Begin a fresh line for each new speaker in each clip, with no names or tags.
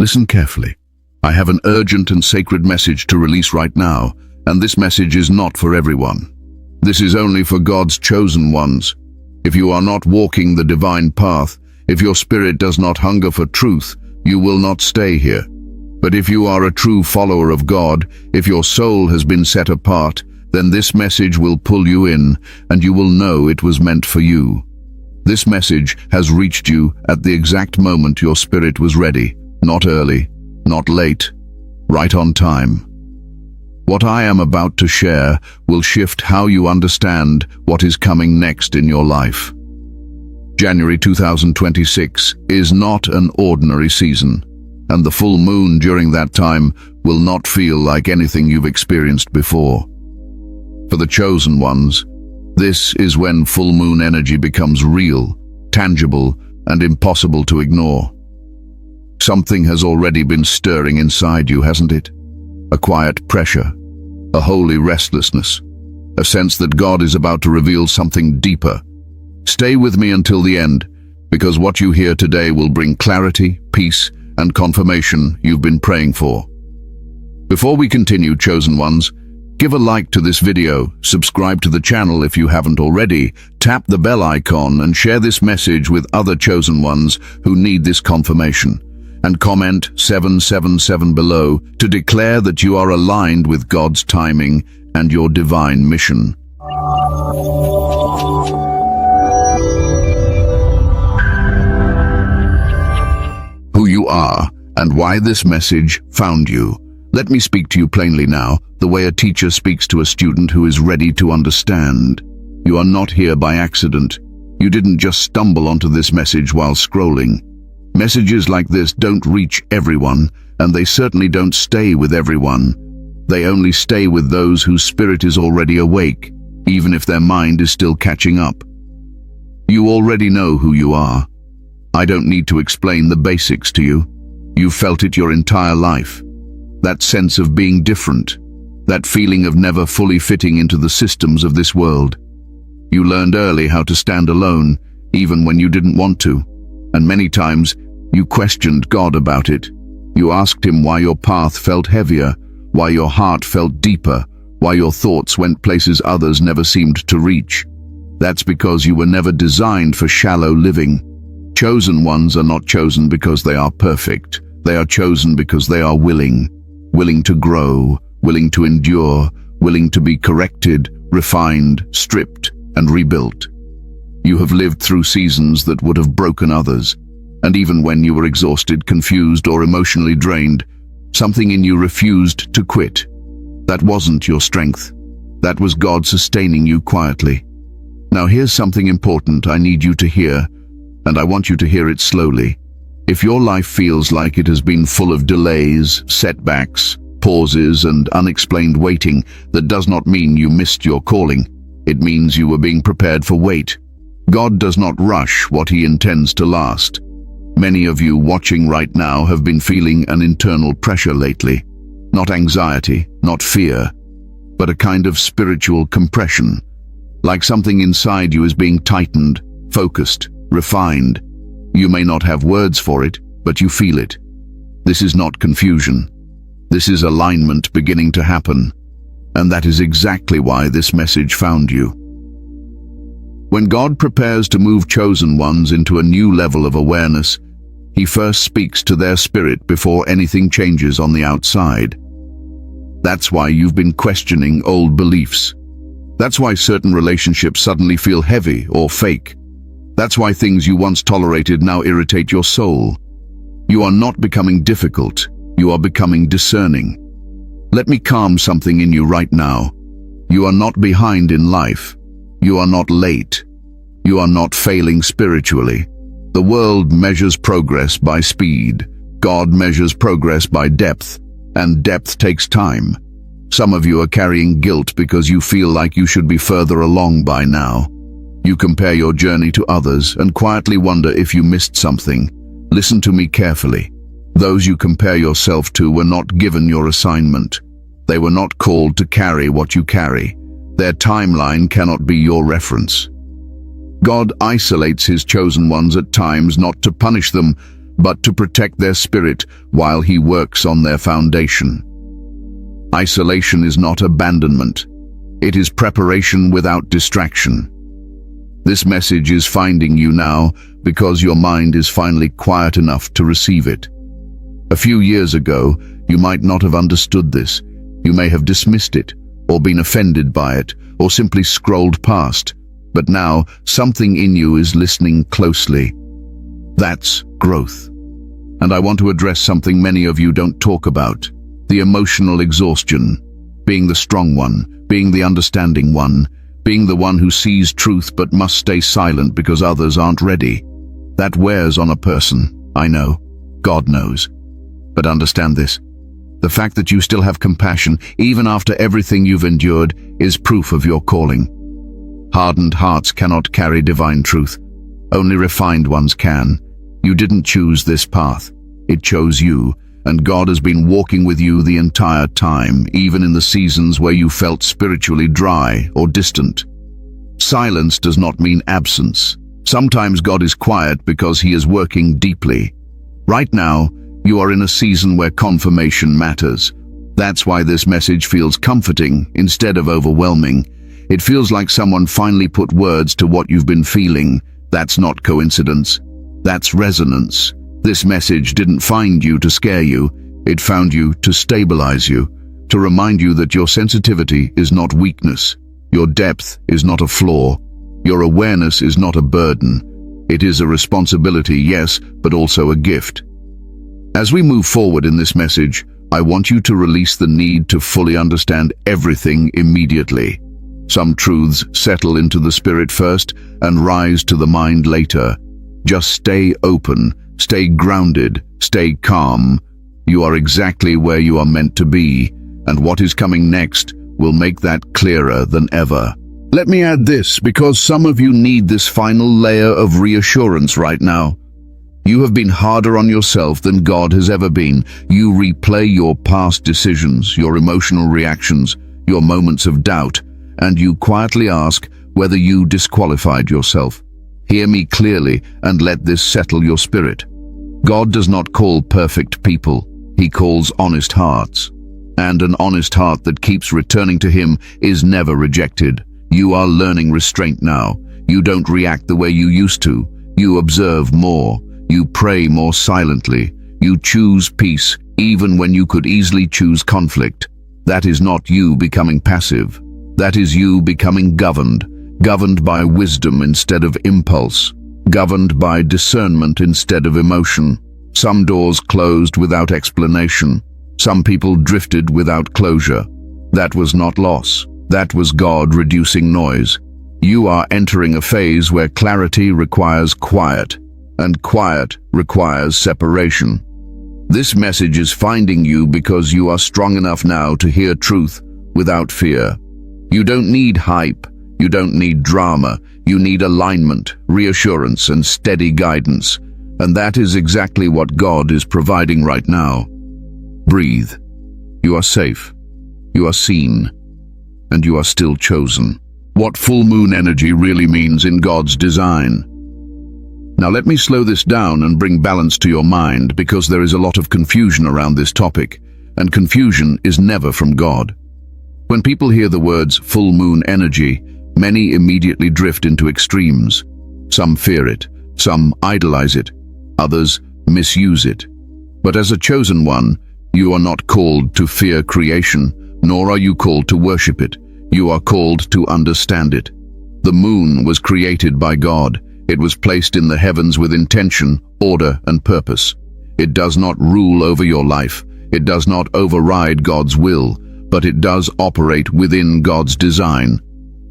Listen carefully. I have an urgent and sacred message to release right now, and this message is not for everyone. This is only for God's chosen ones. If you are not walking the divine path, if your spirit does not hunger for truth, you will not stay here. But if you are a true follower of God, if your soul has been set apart, then this message will pull you in, and you will know it was meant for you. This message has reached you at the exact moment your spirit was ready, not early, not late, right on time. What I am about to share will shift how you understand what is coming next in your life. January 2026 is not an ordinary season, and the full moon during that time will not feel like anything you've experienced before. For the chosen ones, this is when full moon energy becomes real, tangible, and impossible to ignore. Something has already been stirring inside you, hasn't it? A quiet pressure, a holy restlessness, a sense that God is about to reveal something deeper. Stay with me until the end, because what you hear today will bring clarity, peace, and confirmation you've been praying for. Before we continue, chosen ones, give a like to this video, subscribe to the channel if you haven't already, tap the bell icon and share this message with other chosen ones who need this confirmation. And comment 777 below to declare that you are aligned with God's timing and your divine mission. Who you are and why this message found you. Let me speak to you plainly now, the way a teacher speaks to a student who is ready to understand. You are not here by accident. You didn't just stumble onto this message while scrolling. Messages like this don't reach everyone, and they certainly don't stay with everyone. They only stay with those whose spirit is already awake, even if their mind is still catching up. You already know who you are. I don't need to explain the basics to you. You've felt it your entire life. That sense of being different, that feeling of never fully fitting into the systems of this world. You learned early how to stand alone, even when you didn't want to. And many times, you questioned God about it. You asked him why your path felt heavier, why your heart felt deeper, why your thoughts went places others never seemed to reach. That's because you were never designed for shallow living. Chosen ones are not chosen because they are perfect. They are chosen because they are willing to grow, willing to endure, willing to be corrected, refined, stripped, and rebuilt. You have lived through seasons that would have broken others, and even when you were exhausted, confused, or emotionally drained, something in you refused to quit. That wasn't your strength. That was God sustaining you quietly. Now here's something important I need you to hear, and I want you to hear it slowly. If your life feels like it has been full of delays, setbacks, pauses, and unexplained waiting, that does not mean you missed your calling. It means you were being prepared for wait. God does not rush what he intends to last. Many of you watching right now have been feeling an internal pressure lately. Not anxiety, not fear, but a kind of spiritual compression. Like something inside you is being tightened, focused, refined. You may not have words for it, but you feel it. This is not confusion. This is alignment beginning to happen. And that is exactly why this message found you. When God prepares to move chosen ones into a new level of awareness, he first speaks to their spirit before anything changes on the outside. That's why you've been questioning old beliefs. That's why certain relationships suddenly feel heavy or fake. That's why things you once tolerated now irritate your soul. You are not becoming difficult, you are becoming discerning. Let me calm something in you right now. You are not behind in life. You are not late. You are not failing spiritually. The world measures progress by speed. God measures progress by depth, and depth takes time. Some of you are carrying guilt because you feel like you should be further along by now. You compare your journey to others and quietly wonder if you missed something. Listen to me carefully. Those you compare yourself to were not given your assignment. They were not called to carry what you carry. Their timeline cannot be your reference. God isolates his chosen ones at times not to punish them, but to protect their spirit while he works on their foundation. Isolation is not abandonment. It is preparation without distraction. This message is finding you now because your mind is finally quiet enough to receive it. A few years ago, you might not have understood this. You may have dismissed it, or been offended by it, or simply scrolled past. But now, something in you is listening closely. That's growth. And I want to address something many of you don't talk about: the emotional exhaustion. Being the strong one, being the understanding one, being the one who sees truth but must stay silent because others aren't ready. That wears on a person, I know. God knows. But understand this. The fact that you still have compassion, even after everything you've endured, is proof of your calling. Hardened hearts cannot carry divine truth. Only refined ones can. You didn't choose this path. It chose you, and God has been walking with you the entire time, even in the seasons where you felt spiritually dry or distant. Silence does not mean absence. Sometimes God is quiet because he is working deeply. Right now, you are in a season where confirmation matters. That's why this message feels comforting instead of overwhelming. It feels like someone finally put words to what you've been feeling. That's not coincidence. That's resonance. This message didn't find you to scare you. It found you to stabilize you, to remind you that your sensitivity is not weakness. Your depth is not a flaw. Your awareness is not a burden. It is a responsibility, yes, but also a gift. As we move forward in this message, I want you to release the need to fully understand everything immediately. Some truths settle into the spirit first and rise to the mind later. Just stay open, stay grounded, stay calm. You are exactly where you are meant to be, and what is coming next will make that clearer than ever. Let me add this, because some of you need this final layer of reassurance right now. You have been harder on yourself than God has ever been. You replay your past decisions, your emotional reactions, your moments of doubt, and you quietly ask whether you disqualified yourself. Hear me clearly and let this settle your spirit. God does not call perfect people. He calls honest hearts. And an honest heart that keeps returning to him is never rejected. You are learning restraint now. You don't react the way you used to. You observe more. You pray more silently. You choose peace even when you could easily choose conflict. That is not you becoming passive. That is you becoming governed by wisdom instead of impulse, governed by discernment instead of emotion. Some doors closed without explanation. Some people drifted without closure. That was not loss. That was God reducing noise. You are entering a phase where clarity requires quiet, and quiet requires separation. This message is finding you because you are strong enough now to hear truth without fear. You don't need hype. You don't need drama. You need alignment, reassurance, and steady guidance. And that is exactly what God is providing right now. Breathe. You are safe. You are seen. And you are still chosen. What full moon energy really means in God's design. Now let me slow this down and bring balance to your mind, because there is a lot of confusion around this topic, and confusion is never from God. When people hear the words full moon energy, many immediately drift into extremes. Some fear it, some idolize it, others misuse it. But as a chosen one, you are not called to fear creation, nor are you called to worship it. You are called to understand it. The moon was created by God. It was placed in the heavens with intention, order, and purpose. It does not rule over your life. It does not override God's will, but it does operate within God's design.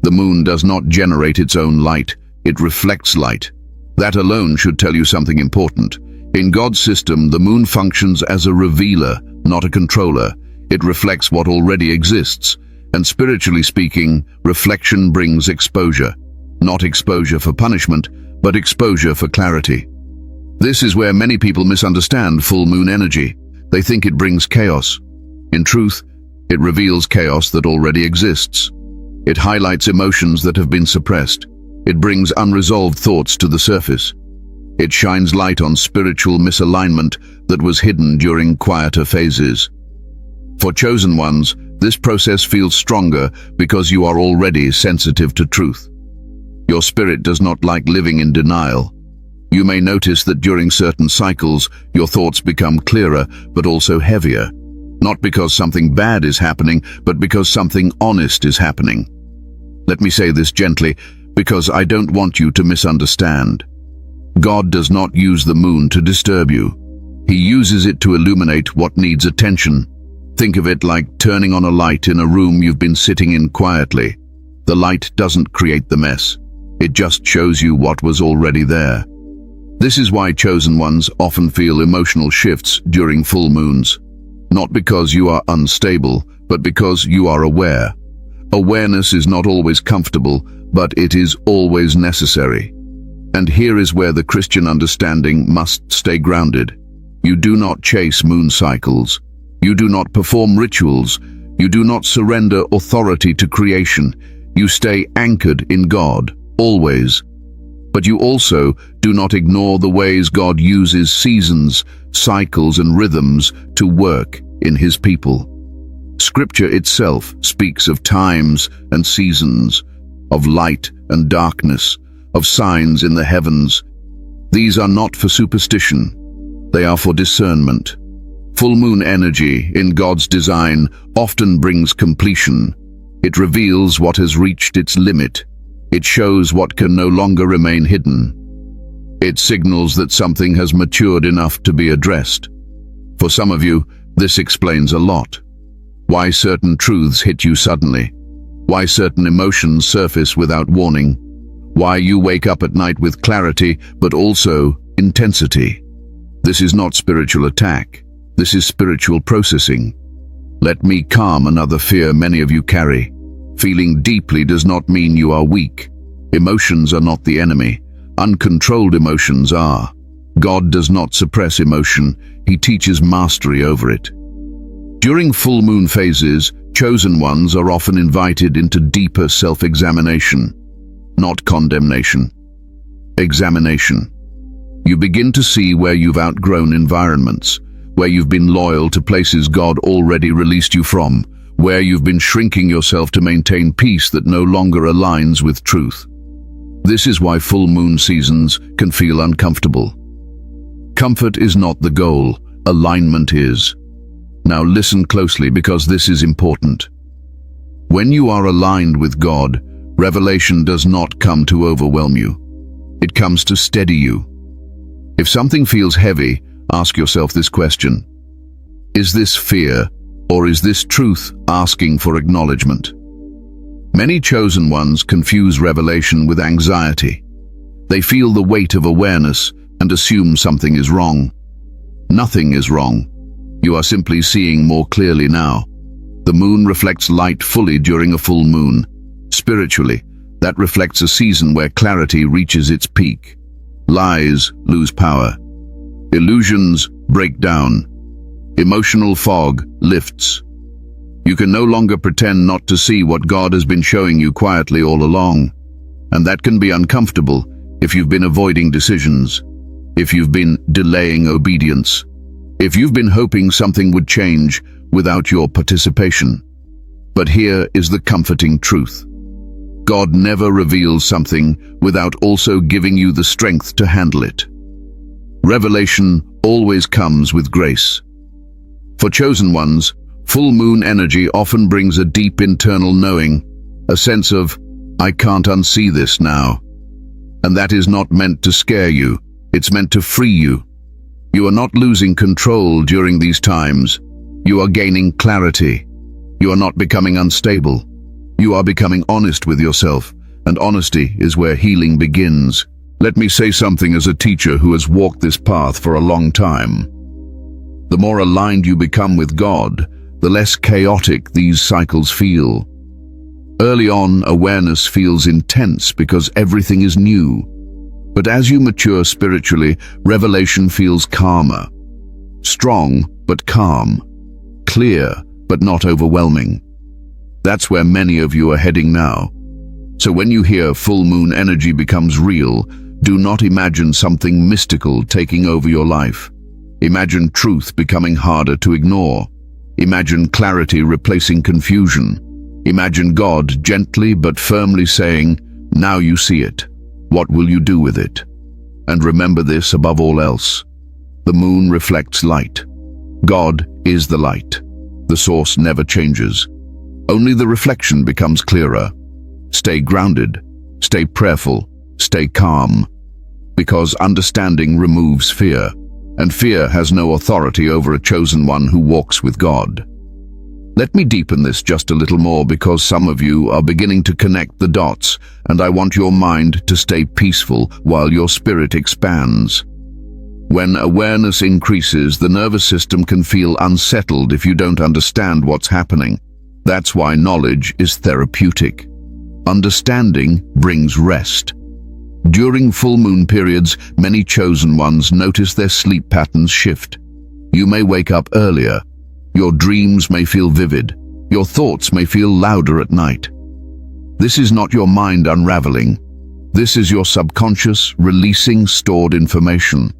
The moon does not generate its own light. It reflects light. That alone should tell you something important. In God's system, the moon functions as a revealer, not a controller. It reflects what already exists. And spiritually speaking, reflection brings exposure. Not exposure for punishment, but exposure for clarity. This is where many people misunderstand full moon energy. They think it brings chaos. In truth, it reveals chaos that already exists. It highlights emotions that have been suppressed. It brings unresolved thoughts to the surface. It shines light on spiritual misalignment that was hidden during quieter phases. For chosen ones, this process feels stronger because you are already sensitive to truth. Your spirit does not like living in denial. You may notice that during certain cycles, your thoughts become clearer, but also heavier. Not because something bad is happening, but because something honest is happening. Let me say this gently, because I don't want you to misunderstand. God does not use the moon to disturb you. He uses it to illuminate what needs attention. Think of it like turning on a light in a room you've been sitting in quietly. The light doesn't create the mess. It just shows you what was already there. This is why chosen ones often feel emotional shifts during full moons. Not because you are unstable, but because you are aware. Awareness is not always comfortable, but it is always necessary. And here is where the Christian understanding must stay grounded. You do not chase moon cycles. You do not perform rituals. You do not surrender authority to creation. You stay anchored in God, always. But you also do not ignore the ways God uses seasons, cycles, and rhythms to work in His people. Scripture itself speaks of times and seasons, of light and darkness, of signs in the heavens. These are not for superstition. They are for discernment. Full moon energy in God's design often brings completion. It reveals what has reached its limit. It shows what can no longer remain hidden. It signals that something has matured enough to be addressed. For some of you, this explains a lot. Why certain truths hit you suddenly. Why certain emotions surface without warning. Why you wake up at night with clarity, but also intensity. This is not spiritual attack. This is spiritual processing. Let me calm another fear many of you carry. Feeling deeply does not mean you are weak. Emotions are not the enemy. Uncontrolled emotions are. God does not suppress emotion. He teaches mastery over it. During full moon phases, chosen ones are often invited into deeper self-examination, not condemnation. Examination. You begin to see where you've outgrown environments, where you've been loyal to places God already released you from, where you've been shrinking yourself to maintain peace that no longer aligns with truth. This is why full moon seasons can feel uncomfortable. Comfort is not the goal, alignment is. Now listen closely because this is important. When you are aligned with God, revelation does not come to overwhelm you. It comes to steady you. If something feels heavy, ask yourself this question. Is this fear, or is this truth asking for acknowledgement? Many chosen ones confuse revelation with anxiety. They feel the weight of awareness and assume something is wrong. Nothing is wrong. You are simply seeing more clearly now. The moon reflects light fully during a full moon. Spiritually, that reflects a season where clarity reaches its peak. Lies lose power. Illusions break down. Emotional fog lifts. You can no longer pretend not to see what God has been showing you quietly all along. And that can be uncomfortable if you've been avoiding decisions, if you've been delaying obedience, if you've been hoping something would change without your participation. But here is the comforting truth. God never reveals something without also giving you the strength to handle it. Revelation always comes with grace. For chosen ones, full moon energy often brings a deep internal knowing, a sense of, I can't unsee this now. And that is not meant to scare you, it's meant to free you. You are not losing control during these times. You are gaining clarity. You are not becoming unstable. You are becoming honest with yourself, and honesty is where healing begins. Let me say something as a teacher who has walked this path for a long time. The more aligned you become with God, the less chaotic these cycles feel. Early on, awareness feels intense because everything is new. But as you mature spiritually, revelation feels calmer. Strong, but calm. Clear, but not overwhelming. That's where many of you are heading now. So when you hear full moon energy becomes real, Do not imagine something mystical taking over your life. Imagine truth becoming harder to ignore. Imagine clarity replacing confusion. Imagine God gently but firmly saying, "Now you see it. What will you do with it?" And remember this above all else. The moon reflects light. God is the light. The source never changes. Only the reflection becomes clearer. Stay grounded. Stay prayerful. Stay calm. Because understanding removes fear, and fear has no authority over a chosen one who walks with God. Let me deepen this just a little more, because some of you are beginning to connect the dots, and I want your mind to stay peaceful while your spirit expands. When awareness increases, the nervous system can feel unsettled if you don't understand what's happening. That's why knowledge is therapeutic. Understanding brings rest. During full moon periods, many chosen ones notice their sleep patterns shift. You may wake up earlier. Your dreams may feel vivid. Your thoughts may feel louder at night. This is not your mind unraveling. This is your subconscious releasing stored information.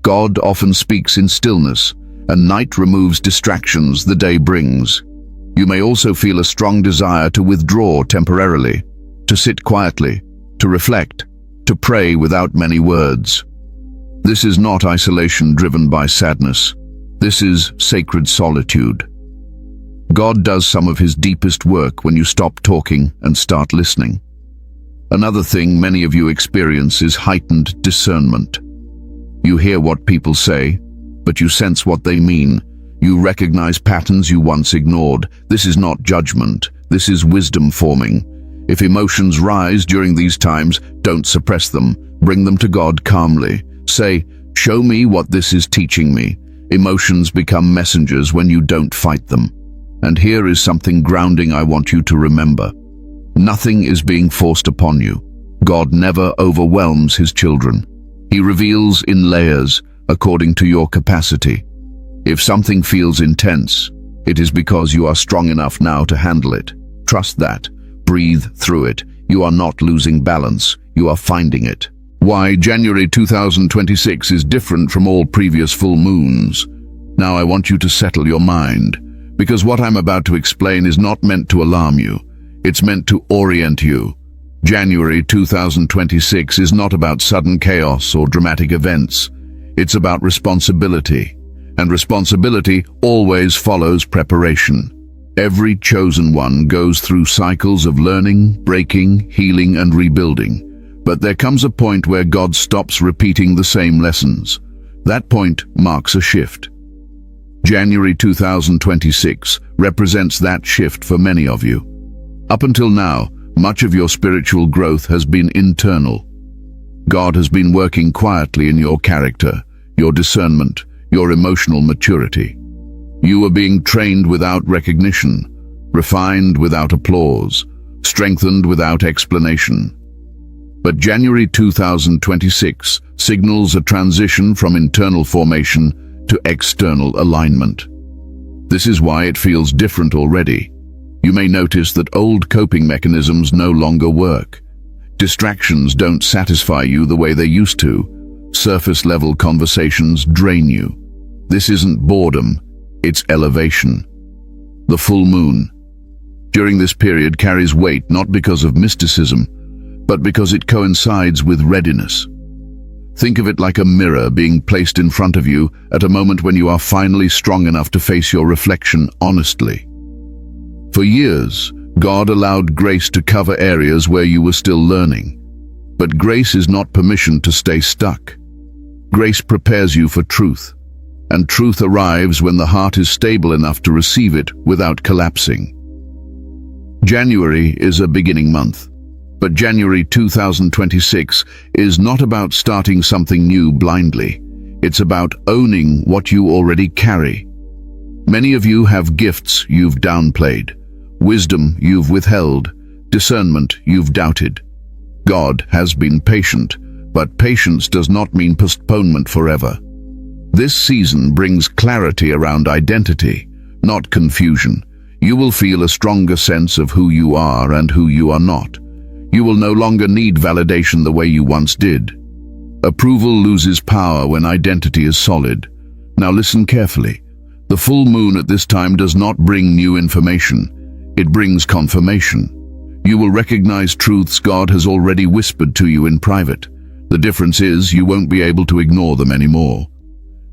God often speaks in stillness, and night removes distractions the day brings. You may also feel a strong desire to withdraw temporarily, to sit quietly, to reflect, to pray without many words. This is not isolation driven by sadness. This is sacred solitude. God does some of his deepest work when you stop talking and start listening. Another thing many of you experience is heightened discernment. You hear what people say, but you sense what they mean. You recognize patterns you once ignored. This is not judgment. This is wisdom forming. If emotions rise during these times, don't suppress them. Bring them to God calmly. Say, "Show me what this is teaching me." Emotions become messengers when you don't fight them. And here is something grounding I want you to remember. Nothing is being forced upon you. God never overwhelms his children. He reveals in layers according to your capacity. If something feels intense, it is because you are strong enough now to handle it. Trust that. Breathe through it. You are not losing balance. You are finding it. Why January 2026 is different from all previous full moons. Now I want you to settle your mind, because what I'm about to explain is not meant to alarm you. It's meant to orient you. January 2026 is not about sudden chaos or dramatic events. It's about responsibility. And responsibility always follows preparation. Every chosen one goes through cycles of learning, breaking, healing, and rebuilding. But there comes a point where God stops repeating the same lessons. That point marks a shift. January 2026 represents that shift for many of you. Up until now, much of your spiritual growth has been internal. God has been working quietly in your character, your discernment, your emotional maturity. You are being trained without recognition, refined without applause, strengthened without explanation. But January 2026 signals a transition from internal formation to external alignment. This is why it feels different already. You may notice that old coping mechanisms no longer work. Distractions don't satisfy you the way they used to. Surface-level conversations drain you. This isn't boredom, it's elevation. The full moon, during this period, carries weight not because of mysticism, but because it coincides with readiness. Think of it like a mirror being placed in front of you at a moment when you are finally strong enough to face your reflection honestly. For years, God allowed grace to cover areas where you were still learning. But grace is not permission to stay stuck. Grace prepares you for truth, and truth arrives when the heart is stable enough to receive it without collapsing. January is a beginning month, but January 2026 is not about starting something new blindly. It's about owning what you already carry. Many of you have gifts you've downplayed, wisdom you've withheld, discernment you've doubted. God has been patient, but patience does not mean postponement forever. This season brings clarity around identity, not confusion. You will feel a stronger sense of who you are and who you are not. You will no longer need validation the way you once did. Approval loses power when identity is solid. Now listen carefully. The full moon at this time does not bring new information. It brings confirmation. You will recognize truths God has already whispered to you in private. The difference is you won't be able to ignore them anymore.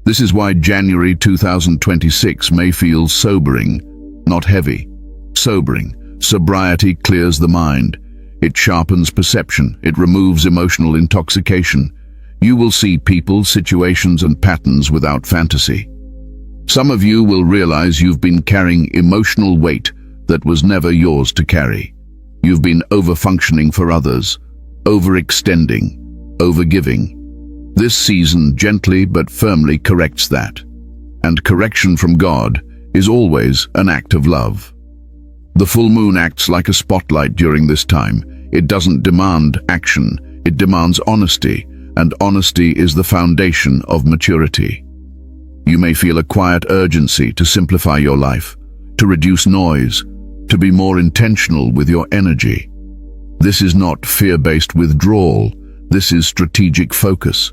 This is why January 2026 may feel sobering, not heavy. Sobering. Sobriety clears the mind. It sharpens perception. It removes emotional intoxication. You will see people, situations, and patterns without fantasy. Some of you will realize you've been carrying emotional weight that was never yours to carry. You've been overfunctioning for others, overextending, overgiving. This season gently but firmly corrects that. And correction from God is always an act of love. The full moon acts like a spotlight during this time. It doesn't demand action, it demands honesty, and honesty is the foundation of maturity. You may feel a quiet urgency to simplify your life, to reduce noise, to be more intentional with your energy. This is not fear-based withdrawal, this is strategic focus.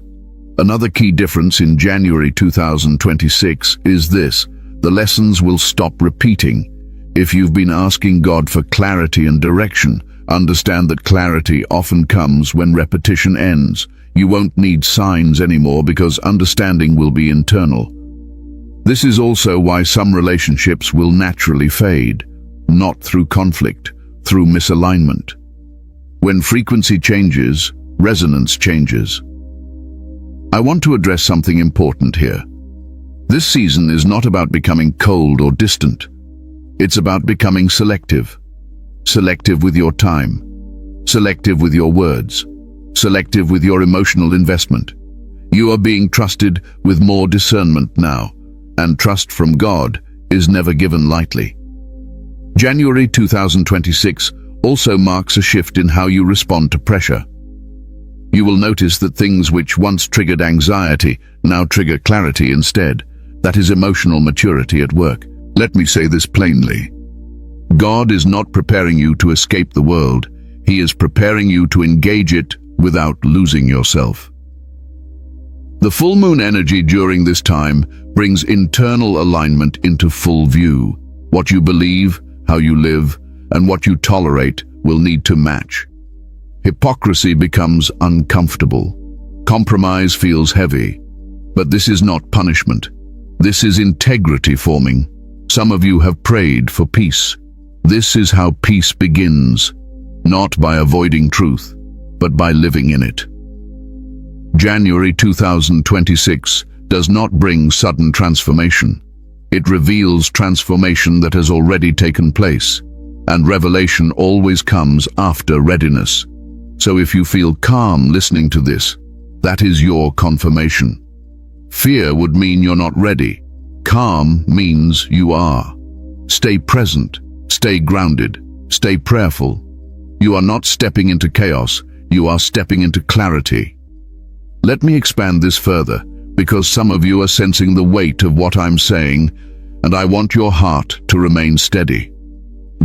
Another key difference in January 2026 is this: the lessons will stop repeating. If you've been asking God for clarity and direction, understand that clarity often comes when repetition ends. You won't need signs anymore because understanding will be internal. This is also why some relationships will naturally fade, not through conflict, through misalignment. When frequency changes, resonance changes. I want to address something important here. This season is not about becoming cold or distant. It's about becoming selective. Selective with your time. Selective with your words. Selective with your emotional investment. You are being trusted with more discernment now, and trust from God is never given lightly. January 2026 also marks a shift in how you respond to pressure. You will notice that things which once triggered anxiety now trigger clarity instead. That is emotional maturity at work. Let me say this plainly. God is not preparing you to escape the world. He is preparing you to engage it without losing yourself. The full moon energy during this time brings internal alignment into full view. What you believe, how you live, and what you tolerate will need to match. Hypocrisy becomes uncomfortable. Compromise feels heavy. But this is not punishment. This is integrity forming. Some of you have prayed for peace. This is how peace begins, not by avoiding truth, but by living in it. January 2026 does not bring sudden transformation. It reveals transformation that has already taken place, and revelation always comes after readiness. So if you feel calm listening to this, that is your confirmation. Fear would mean you're not ready. Calm means you are. Stay present, stay grounded, stay prayerful. You are not stepping into chaos, you are stepping into clarity. Let me expand this further, because some of you are sensing the weight of what I'm saying, and I want your heart to remain steady.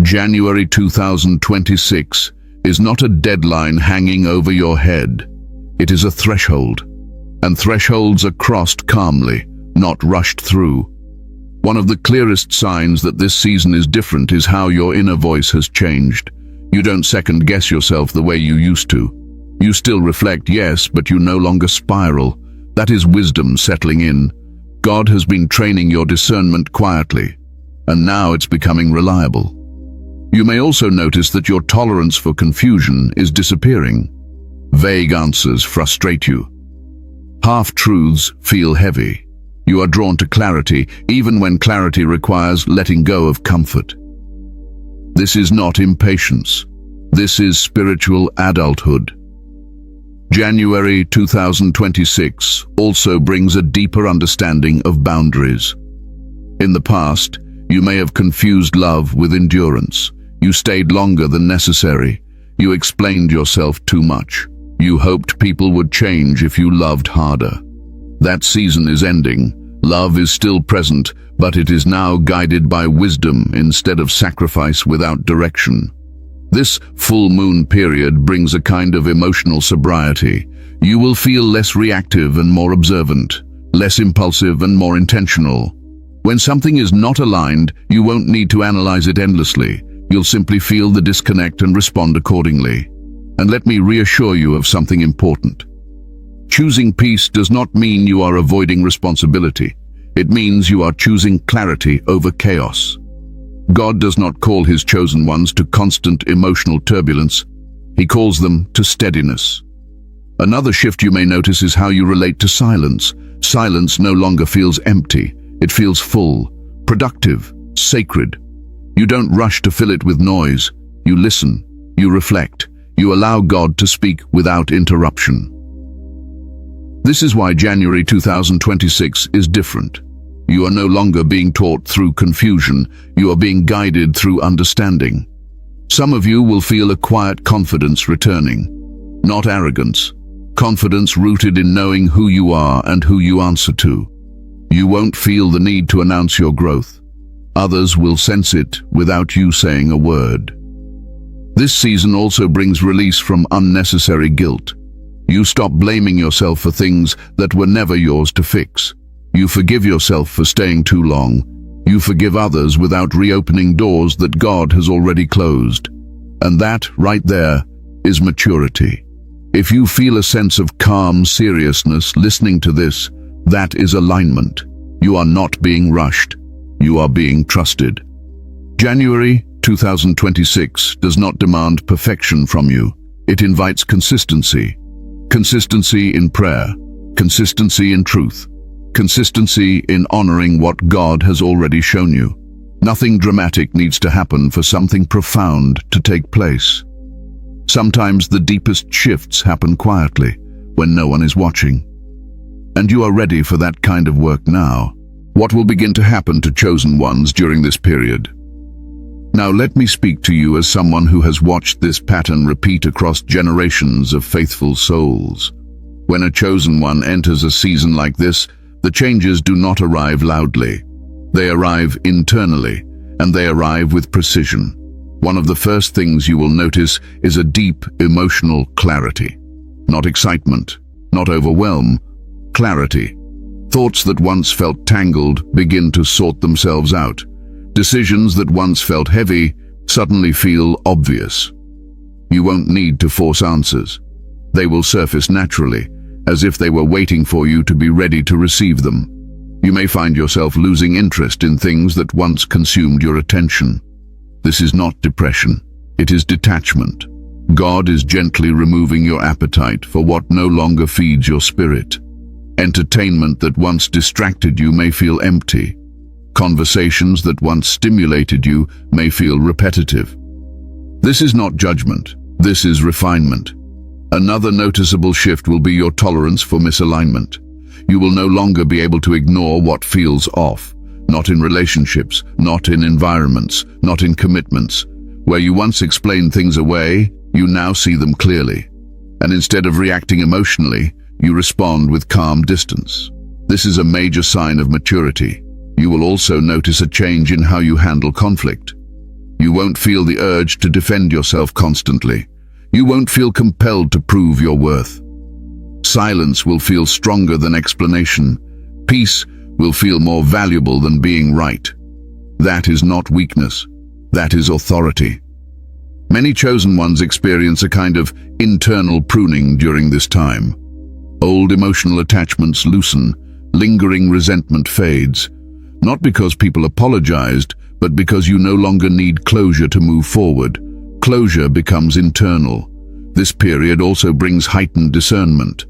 January 2026 is not a deadline hanging over your head. It is a threshold, and thresholds are crossed calmly, not rushed through. One of the clearest signs that this season is different is how your inner voice has changed. You don't second-guess yourself the way you used to. You still reflect, yes, but you no longer spiral. That is wisdom settling in. God has been training your discernment quietly, and now it's becoming reliable. You may also notice that your tolerance for confusion is disappearing. Vague answers frustrate you. Half-truths feel heavy. You are drawn to clarity, even when clarity requires letting go of comfort. This is not impatience. This is spiritual adulthood. January 2026 also brings a deeper understanding of boundaries. In the past, you may have confused love with endurance. You stayed longer than necessary. You explained yourself too much. You hoped people would change if you loved harder. That season is ending. Love is still present, but it is now guided by wisdom instead of sacrifice without direction. This full moon period brings a kind of emotional sobriety. You will feel less reactive and more observant, less impulsive and more intentional. When something is not aligned, you won't need to analyze it endlessly. You'll simply feel the disconnect and respond accordingly. And let me reassure you of something important. Choosing peace does not mean you are avoiding responsibility. It means you are choosing clarity over chaos. God does not call his chosen ones to constant emotional turbulence. He calls them to steadiness. Another shift you may notice is how you relate to silence. Silence no longer feels empty. It feels full, productive, sacred. You don't rush to fill it with noise. You listen, you reflect, you allow God to speak without interruption. This is why January 2026 is different. You are no longer being taught through confusion. You are being guided through understanding. Some of you will feel a quiet confidence returning. Not arrogance. Confidence rooted in knowing who you are and who you answer to. You won't feel the need to announce your growth. Others will sense it without you saying a word. This season also brings release from unnecessary guilt. You stop blaming yourself for things that were never yours to fix. You forgive yourself for staying too long. You forgive others without reopening doors that God has already closed. And that, right there, is maturity. If you feel a sense of calm seriousness listening to this, that is alignment. You are not being rushed. You are being trusted. January 2026 does not demand perfection from you. It invites consistency. Consistency in prayer. Consistency in truth. Consistency in honoring what God has already shown you. Nothing dramatic needs to happen for something profound to take place. Sometimes the deepest shifts happen quietly, when no one is watching. And you are ready for that kind of work now. What will begin to happen to chosen ones during this period? Now let me speak to you as someone who has watched this pattern repeat across generations of faithful souls. When a chosen one enters a season like this, the changes do not arrive loudly. They arrive internally, and they arrive with precision. One of the first things you will notice is a deep emotional clarity. Not excitement, not overwhelm, clarity. Thoughts that once felt tangled begin to sort themselves out. Decisions that once felt heavy suddenly feel obvious. You won't need to force answers. They will surface naturally, as if they were waiting for you to be ready to receive them. You may find yourself losing interest in things that once consumed your attention. This is not depression. It is detachment. God is gently removing your appetite for what no longer feeds your spirit. Entertainment that once distracted you may feel empty. Conversations that once stimulated you may feel repetitive. This is not judgment. This is refinement. Another noticeable shift will be your tolerance for misalignment. You will no longer be able to ignore what feels off. Not in relationships, not in environments, not in commitments. Where you once explained things away, you now see them clearly. And instead of reacting emotionally, you respond with calm distance. This is a major sign of maturity. You will also notice a change in how you handle conflict. You won't feel the urge to defend yourself constantly. You won't feel compelled to prove your worth. Silence will feel stronger than explanation. Peace will feel more valuable than being right. That is not weakness. That is authority. Many chosen ones experience a kind of internal pruning during this time. Old emotional attachments loosen, lingering resentment fades. Not because people apologized, but because you no longer need closure to move forward. Closure becomes internal. This period also brings heightened discernment.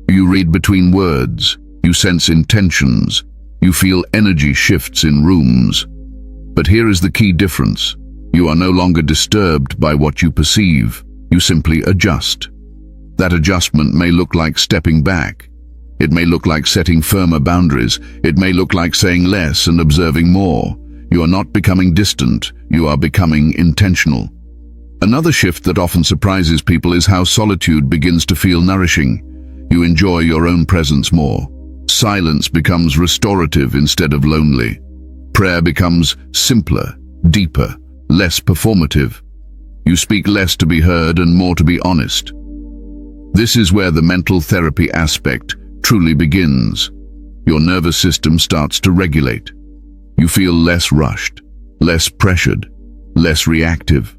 You read between words, you sense intentions, you feel energy shifts in rooms. But here is the key difference. You are no longer disturbed by what you perceive. You simply adjust. That adjustment may look like stepping back. It may look like setting firmer boundaries. It may look like saying less and observing more. You are not becoming distant. You are becoming intentional. Another shift that often surprises people is how solitude begins to feel nourishing. You enjoy your own presence more. Silence becomes restorative instead of lonely. Prayer becomes simpler, deeper, less performative. You speak less to be heard and more to be honest. This is where the mental therapy aspect truly begins. Your nervous system starts to regulate. You feel less rushed, less pressured, less reactive.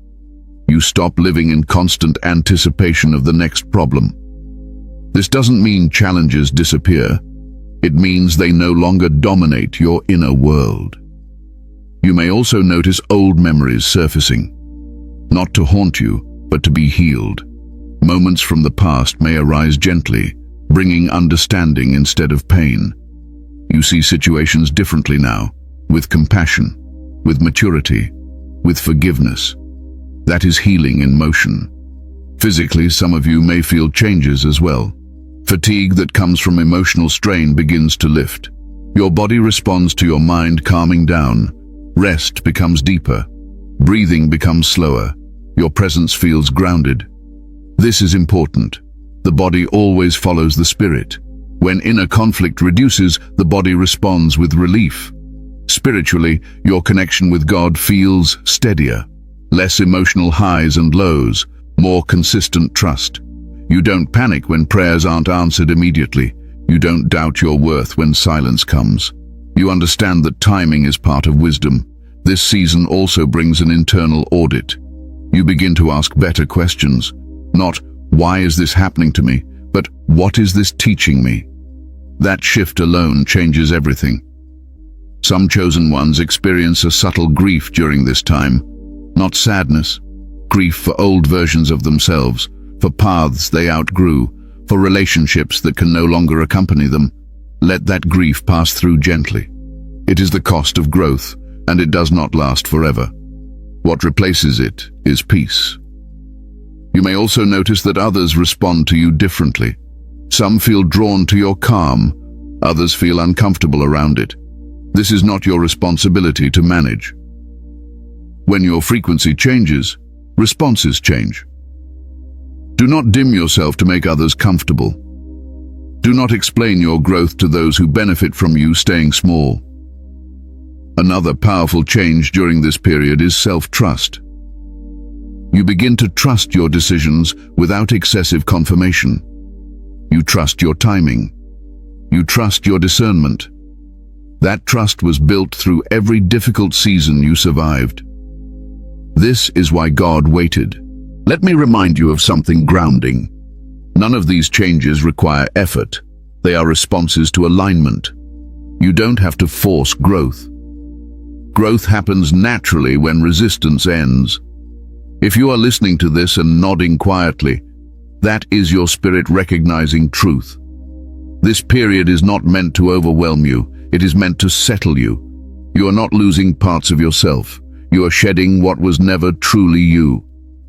You stop living in constant anticipation of the next problem. This doesn't mean challenges disappear. It means they no longer dominate your inner world. You may also notice old memories surfacing, not to haunt you, but to be healed. Moments from the past may arise gently, bringing understanding instead of pain. You see situations differently now, with compassion, with maturity, with forgiveness. That is healing in motion. Physically, some of you may feel changes as well. Fatigue that comes from emotional strain begins to lift. Your body responds to your mind calming down. Rest becomes deeper. Breathing becomes slower. Your presence feels grounded. This is important. The body always follows the spirit. When inner conflict reduces, the body responds with relief. Spiritually, your connection with God feels steadier. Less emotional highs and lows, more consistent trust. You don't panic when prayers aren't answered immediately. You don't doubt your worth when silence comes. You understand that timing is part of wisdom. This season also brings an internal audit. You begin to ask better questions. Not, why is this happening to me? But, what is this teaching me? That shift alone changes everything. Some chosen ones experience a subtle grief during this time. Not sadness. Grief for old versions of themselves, for paths they outgrew, for relationships that can no longer accompany them. Let that grief pass through gently. It is the cost of growth, and it does not last forever. What replaces it is peace. You may also notice that others respond to you differently. Some feel drawn to your calm, others feel uncomfortable around it. This is not your responsibility to manage. When your frequency changes, responses change. Do not dim yourself to make others comfortable. Do not explain your growth to those who benefit from you staying small. Another powerful change during this period is self-trust. You begin to trust your decisions without excessive confirmation. You trust your timing. You trust your discernment. That trust was built through every difficult season you survived. This is why God waited. Let me remind you of something grounding. None of these changes require effort. They are responses to alignment. You don't have to force growth. Growth happens naturally when resistance ends. If you are listening to this and nodding quietly, that is your spirit recognizing truth. This period is not meant to overwhelm you. It is meant to settle you. You are not losing parts of yourself. You are shedding what was never truly you,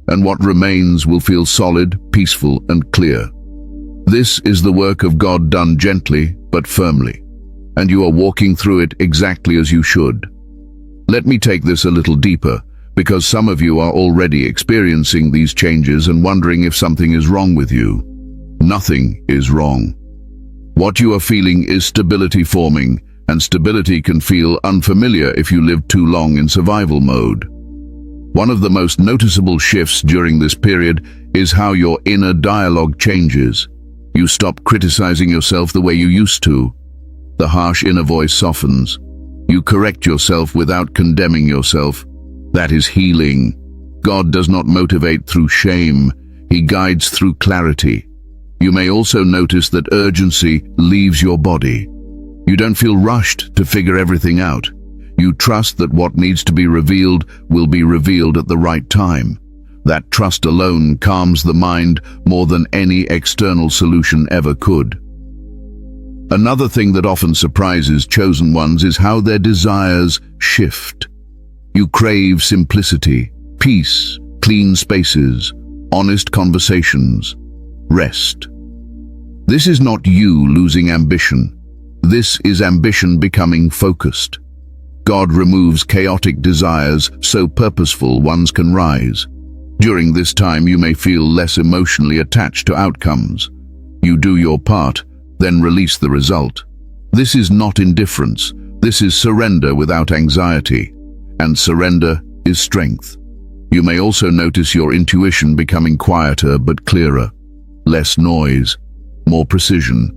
and what remains will feel solid, peaceful, and clear. This is the work of God done gently but firmly, and you are walking through it exactly as you should. Let me take this a little deeper, because some of you are already experiencing these changes and wondering if something is wrong with you. Nothing is wrong. What you are feeling is stability forming, and stability can feel unfamiliar if you live too long in survival mode. One of the most noticeable shifts during this period is how your inner dialogue changes. You stop criticizing yourself the way you used to. The harsh inner voice softens. You correct yourself without condemning yourself. That is healing. God does not motivate through shame. He guides through clarity. You may also notice that urgency leaves your body. You don't feel rushed to figure everything out. You trust that what needs to be revealed will be revealed at the right time. That trust alone calms the mind more than any external solution ever could. Another thing that often surprises chosen ones is how their desires shift. You crave simplicity, peace, clean spaces, honest conversations, rest. This is not you losing ambition. This is ambition becoming focused. God removes chaotic desires so purposeful ones can rise. During this time you may feel less emotionally attached to outcomes. You do your part, then release the result. This is not indifference. This is surrender without anxiety. And surrender is strength. You may also notice your intuition becoming quieter but clearer. Less noise, more precision.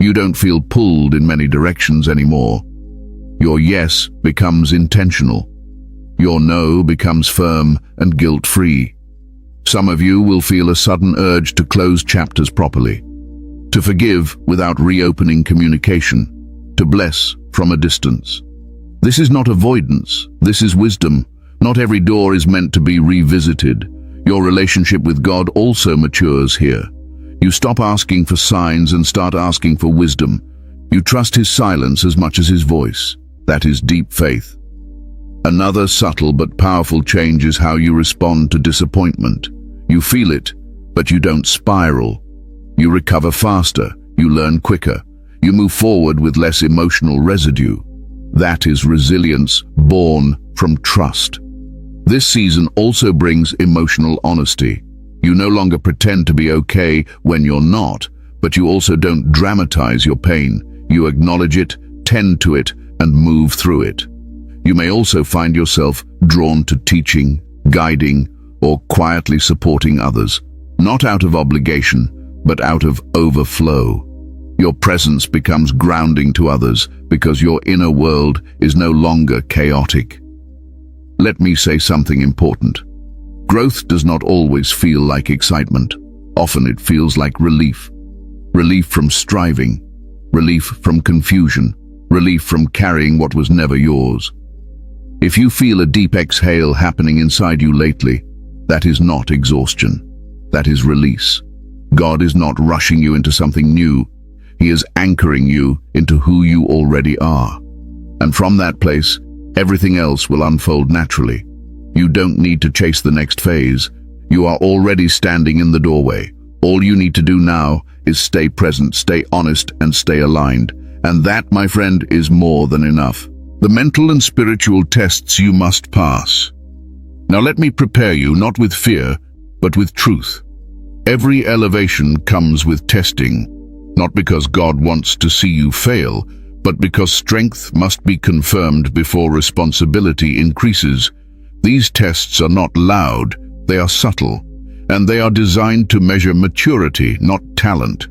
You don't feel pulled in many directions anymore. Your yes becomes intentional. Your no becomes firm and guilt-free. Some of you will feel a sudden urge to close chapters properly, to forgive without reopening communication, to bless from a distance. This is not avoidance, this is wisdom. Not every door is meant to be revisited. Your relationship with God also matures here. You stop asking for signs and start asking for wisdom. You trust His silence as much as His voice. That is deep faith. Another subtle but powerful change is how you respond to disappointment. You feel it, but you don't spiral. You recover faster, you learn quicker, you move forward with less emotional residue. That is resilience born from trust. This season also brings emotional honesty. You no longer pretend to be okay when you're not, but you also don't dramatize your pain. You acknowledge it, tend to it, and move through it. You may also find yourself drawn to teaching, guiding, or quietly supporting others, not out of obligation, but out of overflow. Your presence becomes grounding to others because your inner world is no longer chaotic. Let me say something important. Growth does not always feel like excitement. Often it feels like relief. Relief from striving, relief from confusion, relief from carrying what was never yours. If you feel a deep exhale happening inside you lately, that is not exhaustion. That is release. God is not rushing you into something new. He is anchoring you into who you already are. And from that place, everything else will unfold naturally. You don't need to chase the next phase. You are already standing in the doorway. All you need to do now is stay present, stay honest, and stay aligned. And that, my friend, is more than enough. The mental and spiritual tests you must pass. Now let me prepare you, not with fear, but with truth. Every elevation comes with testing, not because God wants to see you fail, but because strength must be confirmed before responsibility increases. These tests are not loud, they are subtle, and they are designed to measure maturity, not talent.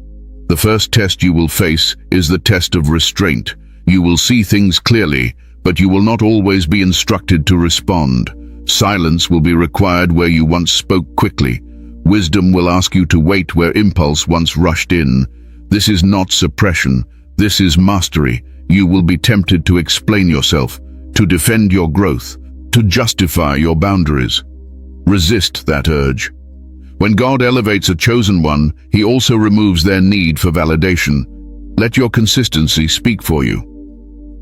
The first test you will face is the test of restraint. You will see things clearly, but you will not always be instructed to respond. Silence will be required where you once spoke quickly. Wisdom will ask you to wait where impulse once rushed in. This is not suppression, this is mastery. You will be tempted to explain yourself, to defend your growth, to justify your boundaries. Resist that urge. When God elevates a chosen one, He also removes their need for validation. Let your consistency speak for you.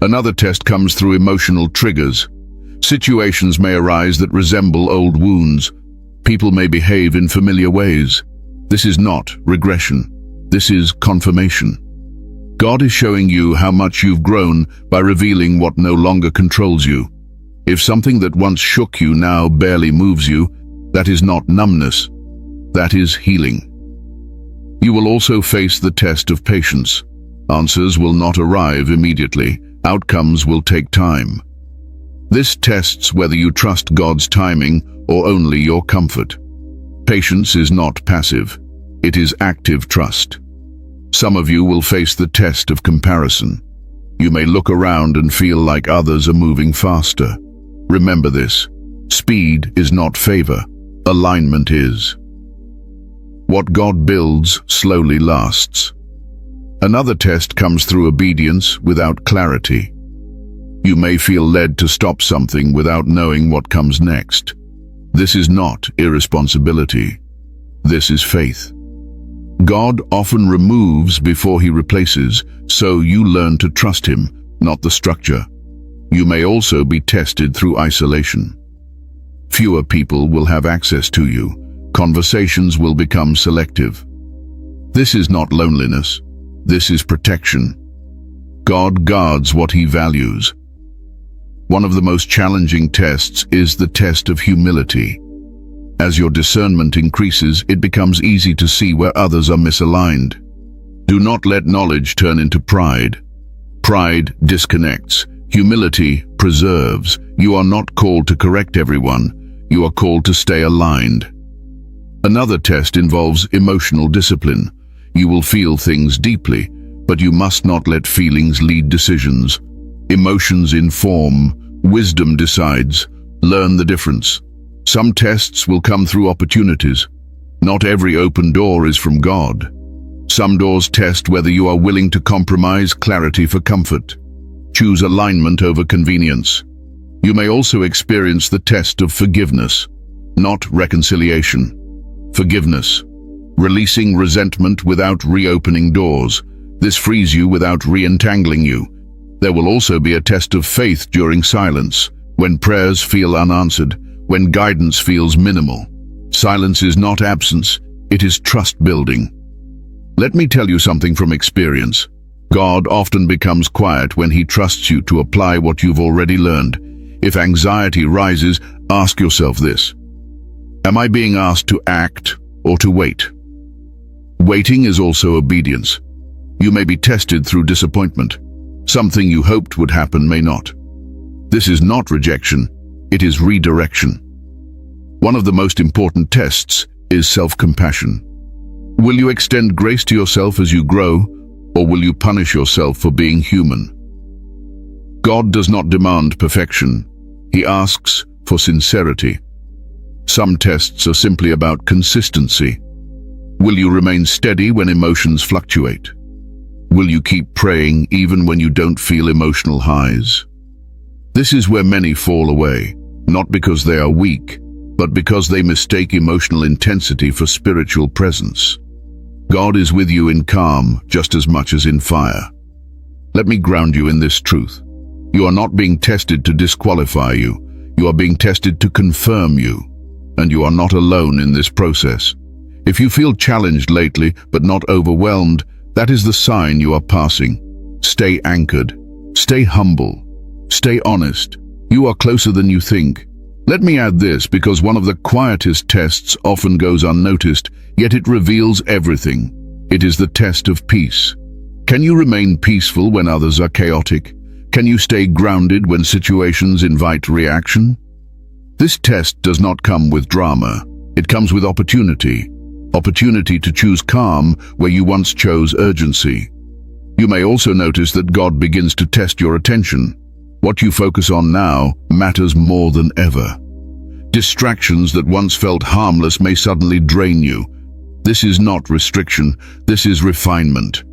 Another test comes through emotional triggers. Situations may arise that resemble old wounds. People may behave in familiar ways. This is not regression. This is confirmation. God is showing you how much you've grown by revealing what no longer controls you. If something that once shook you now barely moves you, that is not numbness. That is healing. You will also face the test of patience. Answers will not arrive immediately. Outcomes will take time. This tests whether you trust God's timing or only your comfort. Patience is not passive. It is active trust. Some of you will face the test of comparison. You may look around and feel like others are moving faster. Remember this. Speed is not favor. Alignment is. What God builds slowly lasts. Another test comes through obedience without clarity. You may feel led to stop something without knowing what comes next. This is not irresponsibility. This is faith. God often removes before He replaces, so you learn to trust Him, not the structure. You may also be tested through isolation. Fewer people will have access to you. Conversations will become selective. This is not loneliness. This is protection. God guards what He values. One of the most challenging tests is the test of humility. As your discernment increases, it becomes easy to see where others are misaligned. Do not let knowledge turn into pride. Pride disconnects. Humility preserves. You are not called to correct everyone. You are called to stay aligned. Another test involves emotional discipline. You will feel things deeply, but you must not let feelings lead decisions. Emotions inform, wisdom decides. Learn the difference. Some tests will come through opportunities. Not every open door is from God. Some doors test whether you are willing to compromise clarity for comfort. Choose alignment over convenience. You may also experience the test of forgiveness, not reconciliation. Forgiveness. Releasing resentment without reopening doors. This frees you without re-entangling you. There will also be a test of faith during silence, when prayers feel unanswered, when guidance feels minimal. Silence is not absence, it is trust building. Let me tell you something from experience. God often becomes quiet when He trusts you to apply what you've already learned. If anxiety rises, ask yourself this: am I being asked to act or to wait? Waiting is also obedience. You may be tested through disappointment. Something you hoped would happen may not. This is not rejection, it is redirection. One of the most important tests is self-compassion. Will you extend grace to yourself as you grow, or will you punish yourself for being human? God does not demand perfection. He asks for sincerity. Some tests are simply about consistency. Will you remain steady when emotions fluctuate? Will you keep praying even when you don't feel emotional highs? This is where many fall away, not because they are weak, but because they mistake emotional intensity for spiritual presence. God is with you in calm just as much as in fire. Let me ground you in this truth. You are not being tested to disqualify you. You are being tested to confirm you. And you are not alone in this process. If you feel challenged lately but not overwhelmed, that is the sign you are passing. Stay anchored. Stay humble. Stay honest. You are closer than you think. Let me add this, because one of the quietest tests often goes unnoticed, yet it reveals everything. It is the test of peace. Can you remain peaceful when others are chaotic? Can you stay grounded when situations invite reaction? This test does not come with drama. It comes with opportunity. Opportunity to choose calm where you once chose urgency. You may also notice that God begins to test your attention. What you focus on now matters more than ever. Distractions that once felt harmless may suddenly drain you. This is not restriction, this is refinement.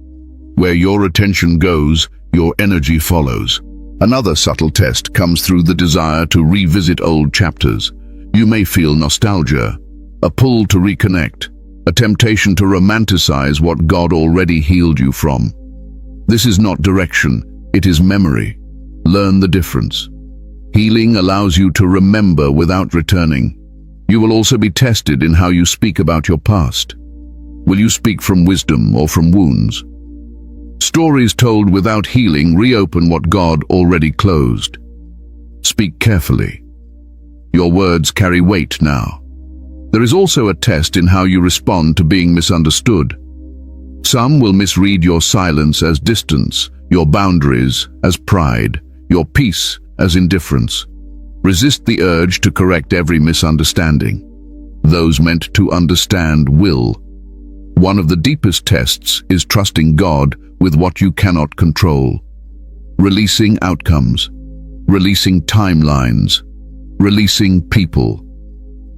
Where your attention goes, your energy follows. Another subtle test comes through the desire to revisit old chapters. You may feel nostalgia, a pull to reconnect, a temptation to romanticize what God already healed you from. This is not direction, it is memory. Learn the difference. Healing allows you to remember without returning. You will also be tested in how you speak about your past. Will you speak from wisdom or from wounds? Stories told without healing reopen what God already closed. Speak carefully. Your words carry weight now. There is also a test in how you respond to being misunderstood. Some will misread your silence as distance, your boundaries as pride, your peace as indifference. Resist the urge to correct every misunderstanding. Those meant to understand will. One of the deepest tests is trusting God with what you cannot control. Releasing outcomes, releasing timelines, releasing people.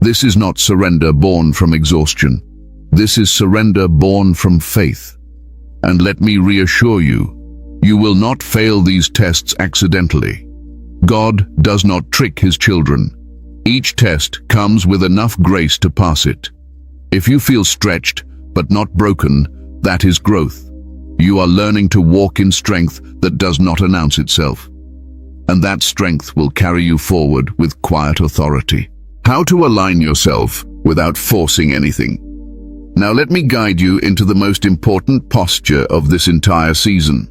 This is not surrender born from exhaustion. This is surrender born from faith. And let me reassure you, you will not fail these tests accidentally. God does not trick His children. Each test comes with enough grace to pass it. If you feel stretched but not broken, that is growth. You are learning to walk in strength that does not announce itself. And that strength will carry you forward with quiet authority. How to align yourself without forcing anything. Now let me guide you into the most important posture of this entire season.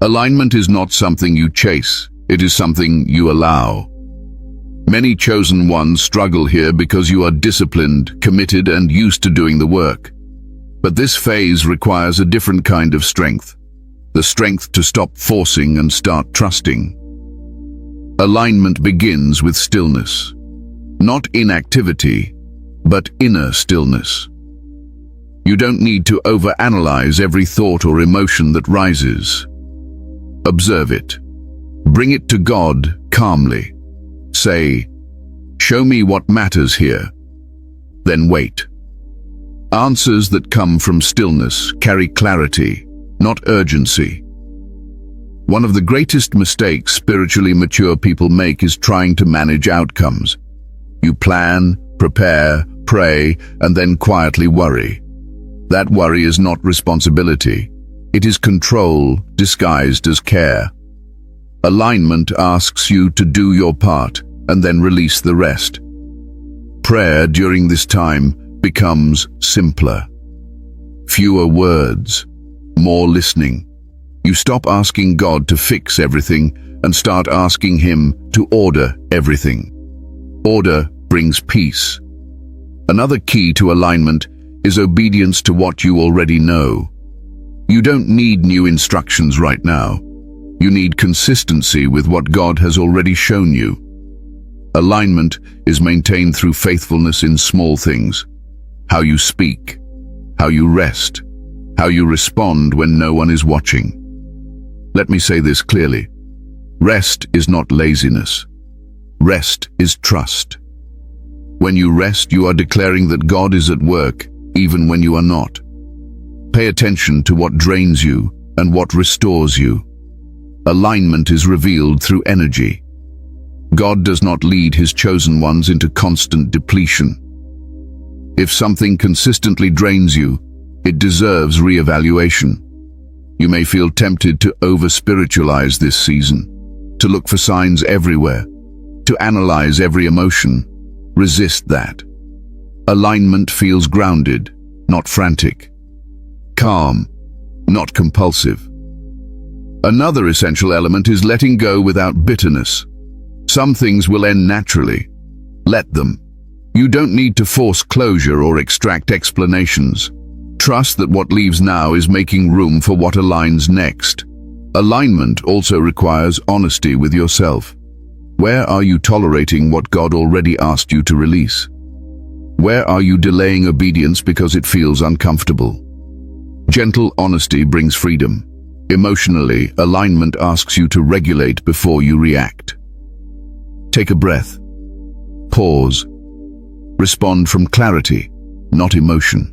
Alignment is not something you chase, it is something you allow. Many chosen ones struggle here because you are disciplined, committed, and used to doing the work. But this phase requires a different kind of strength. The strength to stop forcing and start trusting. Alignment begins with stillness. Not inactivity, but inner stillness. You don't need to overanalyze every thought or emotion that rises. Observe it. Bring it to God calmly. Say, "Show me what matters here." Then wait. Answers that come from stillness carry clarity, not urgency. One of the greatest mistakes spiritually mature people make is trying to manage outcomes. You plan, prepare, pray, and then quietly worry. That worry is not responsibility. It is control disguised as care. Alignment asks you to do your part and then release the rest. Prayer during this time becomes simpler. Fewer words, more listening. You stop asking God to fix everything and start asking Him to order everything. Order brings peace. Another key to alignment is obedience to what you already know. You don't need new instructions right now. You need consistency with what God has already shown you. Alignment is maintained through faithfulness in small things. How you speak, how you rest, how you respond when no one is watching. Let me say this clearly. Rest is not laziness. Rest is trust. When you rest, you are declaring that God is at work, even when you are not. Pay attention to what drains you and what restores you. Alignment is revealed through energy. God does not lead His chosen ones into constant depletion. If something consistently drains you, it deserves re-evaluation. You may feel tempted to over-spiritualize this season, to look for signs everywhere, to analyze every emotion. Resist that. Alignment feels grounded, not frantic. Calm, not compulsive. Another essential element is letting go without bitterness. Some things will end naturally. Let them. You don't need to force closure or extract explanations. Trust that what leaves now is making room for what aligns next. Alignment also requires honesty with yourself. Where are you tolerating what God already asked you to release? Where are you delaying obedience because it feels uncomfortable? Gentle honesty brings freedom. Emotionally, alignment asks you to regulate before you react. Take a breath. Pause. Respond from clarity, not emotion.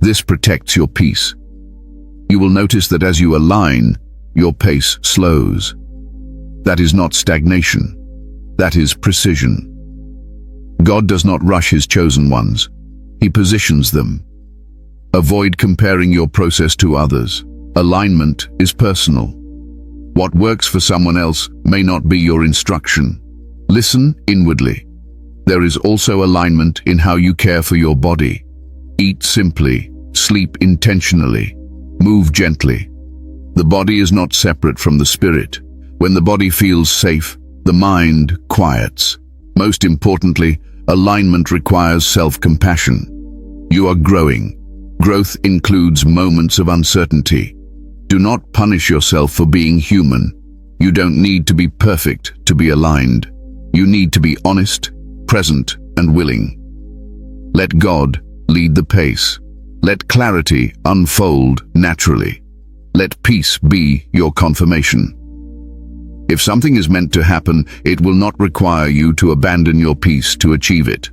This protects your peace. You will notice that as you align, your pace slows. That is not stagnation. That is precision. God does not rush His chosen ones. He positions them. Avoid comparing your process to others. Alignment is personal. What works for someone else may not be your instruction. Listen inwardly. There is also alignment in how you care for your body. Eat simply, sleep intentionally, move gently. The body is not separate from the spirit. When the body feels safe, the mind quiets. Most importantly, alignment requires self-compassion. You are growing. Growth includes moments of uncertainty. Do not punish yourself for being human. You don't need to be perfect to be aligned. You need to be honest, present, and willing. Let God lead the pace. Let clarity unfold naturally. Let peace be your confirmation. If something is meant to happen, it will not require you to abandon your peace to achieve it.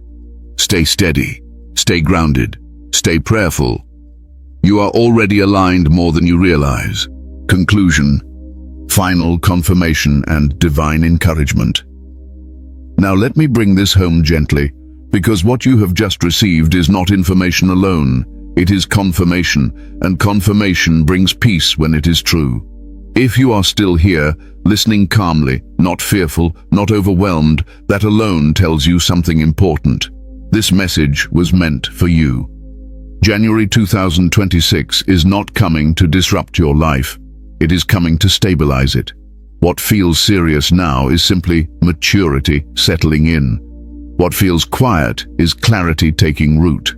Stay steady, stay grounded, stay prayerful. You are already aligned more than you realize. Conclusion, final confirmation, and divine encouragement. Now let me bring this home gently, because what you have just received is not information alone. It is confirmation, and confirmation brings peace when it is true. If you are still here, listening calmly, not fearful, not overwhelmed, that alone tells you something important. This message was meant for you. January 2026 is not coming to disrupt your life. It is coming to stabilize it. What feels serious now is simply maturity settling in. What feels quiet is clarity taking root.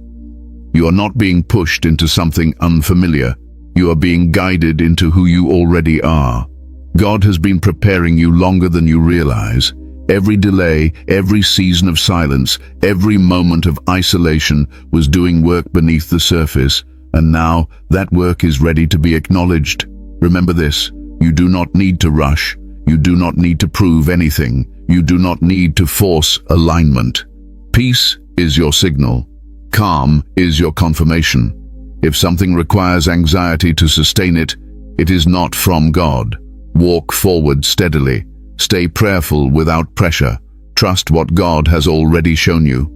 You are not being pushed into something unfamiliar. You are being guided into who you already are. God has been preparing you longer than you realize. Every delay, every season of silence, every moment of isolation was doing work beneath the surface, and now that work is ready to be acknowledged. Remember this, you do not need to rush. You do not need to prove anything. You do not need to force alignment. Peace is your signal. Calm is your confirmation. If something requires anxiety to sustain it, it is not from God. Walk forward steadily. Stay prayerful without pressure. Trust what God has already shown you.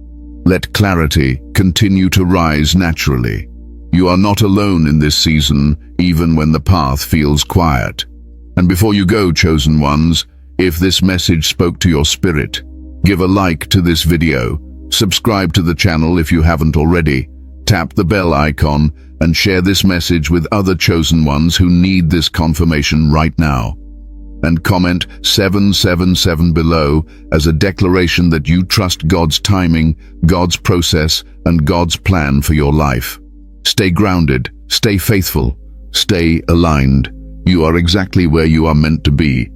Let clarity continue to rise naturally. You are not alone in this season, even when the path feels quiet. And before you go, chosen ones, if this message spoke to your spirit, give a like to this video, subscribe to the channel if you haven't already, tap the bell icon, and share this message with other chosen ones who need this confirmation right now. And comment 777 below as a declaration that you trust God's timing, God's process, and God's plan for your life. Stay grounded, stay faithful, stay aligned. You are exactly where you are meant to be,